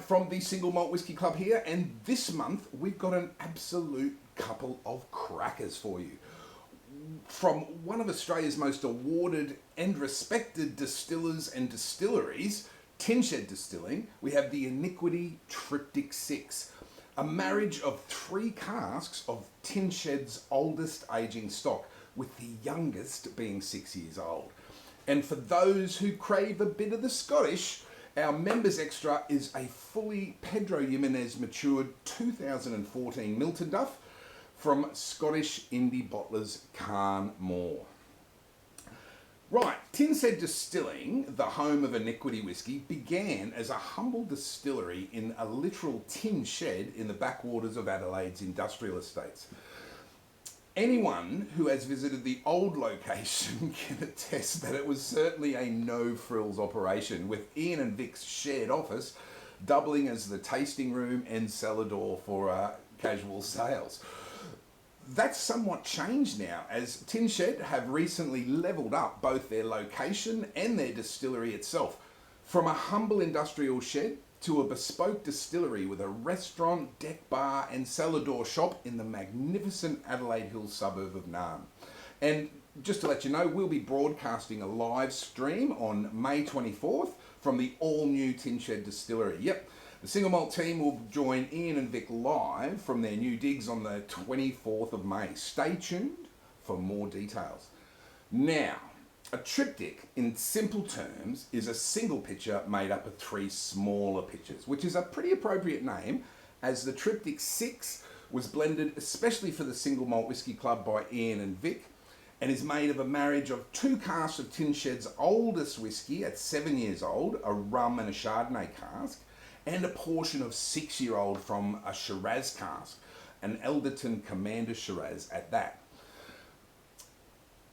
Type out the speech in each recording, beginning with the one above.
From the Single Malt Whisky Club here, and this month we've got an absolute couple of crackers for you. From one of Australia's most awarded and respected distillers and distilleries, Tin Shed Distilling, we have the Iniquity Triptych 6, a marriage of 3 casks of Tin Shed's oldest aging stock, with the youngest being 6 years old. And for those who crave a bit of the Scottish, our members extra is a fully Pedro Ximénez matured 2014 Miltonduff from Scottish indie bottlers Carn Mor. Right, Tin Shed Distilling, the home of Iniquity Whisky, began as a humble distillery in a literal tin shed in the backwaters of Adelaide's industrial estates. Anyone who has visited the old location can attest that it was certainly a no-frills operation, with Ian and Vic's shared office doubling as the tasting room and cellar door for casual sales. That's somewhat changed now, as Tin Shed have recently levelled up both their location and their distillery itself, from a humble industrial shed to a bespoke distillery with a restaurant, deck bar and cellar door shop in the magnificent Adelaide Hills suburb of Naarm. And just to let you know, we'll be broadcasting a live stream on May 24th from the all-new Tin Shed Distillery. Yep, the Single Malt team will join Ian and Vic live from their new digs on the 24th of May. Stay tuned for more details. Now, a triptych, in simple terms, is a single pitcher made up of 3 smaller pitchers, which is a pretty appropriate name, as the Triptych 6 was blended especially for the Single Malt Whisky Club by Ian and Vic, and is made of a marriage of 2 casks of Tin Shed's oldest whisky at 7 years old, a rum and a Chardonnay cask, and a portion of 6-year-old from a Shiraz cask, an Elderton Commander Shiraz at that.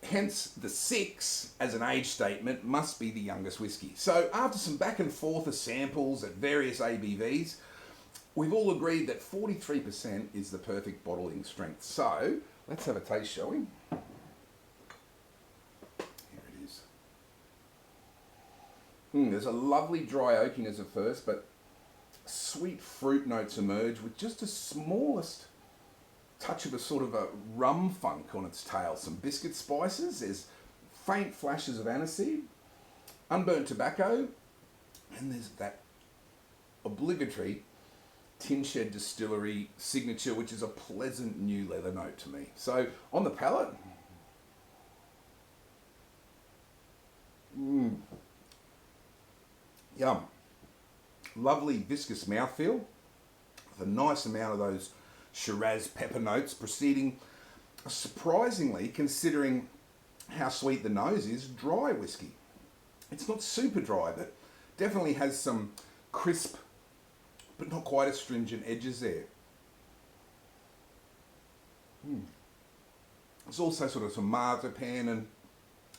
Hence, the 6, as an age statement, must be the youngest whisky. So, after some back and forth of samples at various ABVs, we've all agreed that 43% is the perfect bottling strength. So, let's have a taste, shall we? Here it is. There's a lovely dry oakiness at first, but sweet fruit notes emerge with just the smallest touch of a sort of a rum funk on its tail. Some biscuit spices, there's faint flashes of aniseed, unburnt tobacco, and there's that obligatory Tin Shed Distillery signature, which is a pleasant new leather note to me. So on the palate, yum. Lovely viscous mouthfeel with a nice amount of those Shiraz pepper notes preceding a surprisingly, considering how sweet the nose is, dry whisky. It's not super dry, but definitely has some crisp but not quite as stringent edges there. There's also sort of some marzipan and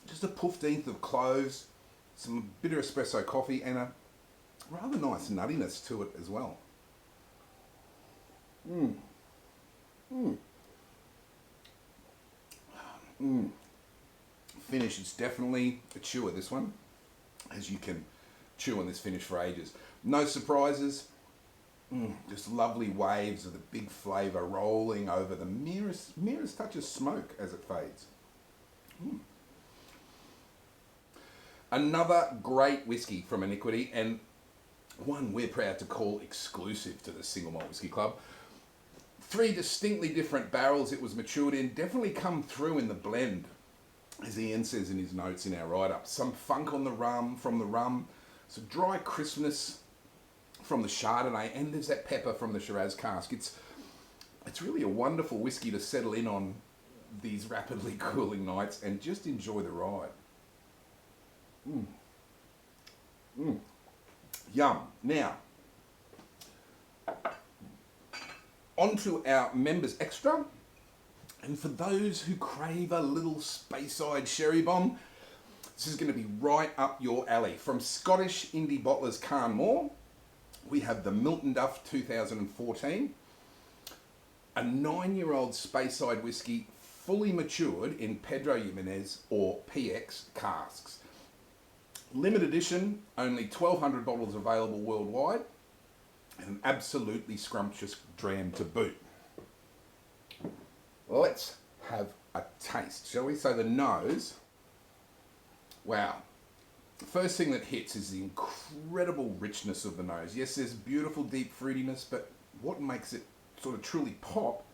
just a 15th of cloves, some bitter espresso coffee and a rather nice nuttiness to it as well. Finish, it's definitely a chewer, this one, as you can chew on this finish for ages. No surprises, just lovely waves of the big flavour rolling over the merest touch of smoke as it fades. Another great whisky from Iniquity, and one we're proud to call exclusive to the Single Malt Whisky Club. 3 distinctly different barrels it was matured in definitely come through in the blend, as Ian says in his notes in our write-up. Some funk on the rum, from the rum, some dry crispness from the Chardonnay, and there's that pepper from the Shiraz cask. It's really a wonderful whisky to settle in on these rapidly cooling nights and just enjoy the ride. Yum. Now, onto our members extra, and for those who crave a little Speyside SHERY BOMB, this is going to be right up your alley. From Scottish indie bottlers Carn Mor, we have the Miltonduff 2014. a 9-year-old Speyside whisky, fully matured in Pedro Jimenez or PX casks. Limited edition, only 1,200 bottles available worldwide, and an absolutely scrumptious dram to boot. Let's have a taste, shall we? So the nose, wow. The first thing that hits is the incredible richness of the nose. Yes, there's beautiful deep fruitiness, but what makes it sort of truly pop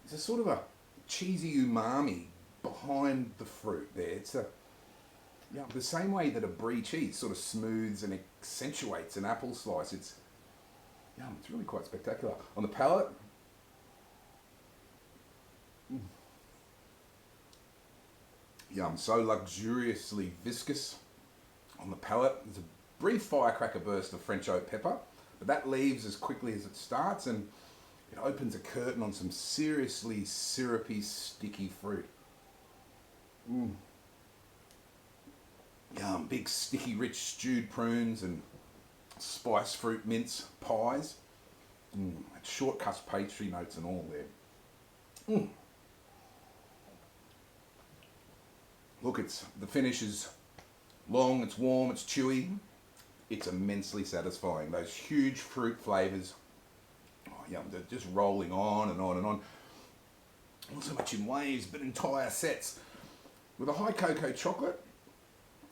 is a sort of a cheesy umami behind the fruit there. It's the same way that a brie cheese sort of smooths and accentuates an apple slice. It's really quite spectacular. On the palate, so luxuriously viscous on the palate. There's a brief firecracker burst of French oak pepper, but that leaves as quickly as it starts, and it opens a curtain on some seriously syrupy, sticky fruit. Big, sticky, rich stewed prunes and spice fruit mince pies. Short crust pastry notes and all there. Look, the finish is long, it's warm, it's chewy. It's immensely satisfying. Those huge fruit flavours, they're just rolling on and on and on. Not so much in waves, but entire sets. With a high cocoa chocolate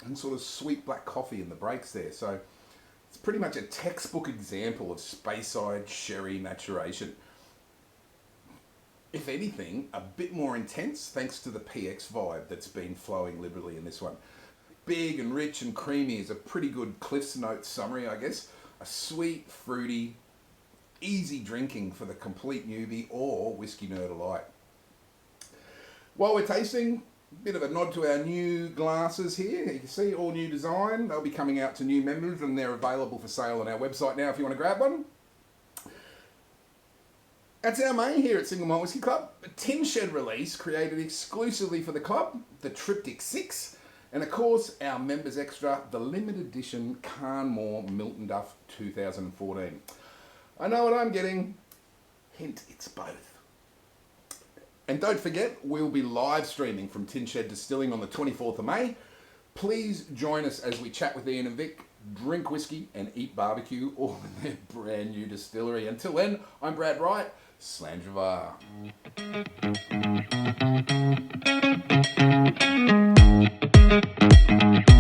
and sort of sweet black coffee in the breaks there. So it's pretty much a textbook example of Speyside sherry maturation. If anything, a bit more intense thanks to the PX vibe that's been flowing liberally in this one. Big and rich and creamy is a pretty good Cliff's Notes summary, I guess. A sweet, fruity, easy drinking for the complete newbie or whiskey nerd alike. While we're tasting, a bit of a nod to our new glasses here. You can see all new design. They'll be coming out to new members and they're available for sale on our website now if you want to grab one. That's our main here at Single MAlt Whisky Club. A Tin Shed release created exclusively for the club, the Triptych 6, and of course our members extra, the limited edition Carn Mor Miltonduff 2014. I know what I'm getting. Hint, it's both. And don't forget, we'll be live streaming from Tin Shed Distilling on the 24th of May. Please join us as we chat with Ian and Vic, drink whiskey and eat barbecue, all in their brand new distillery. Until then, I'm Brad Wright. 𝗧𝗵𝗲 𝗖𝗍𝗫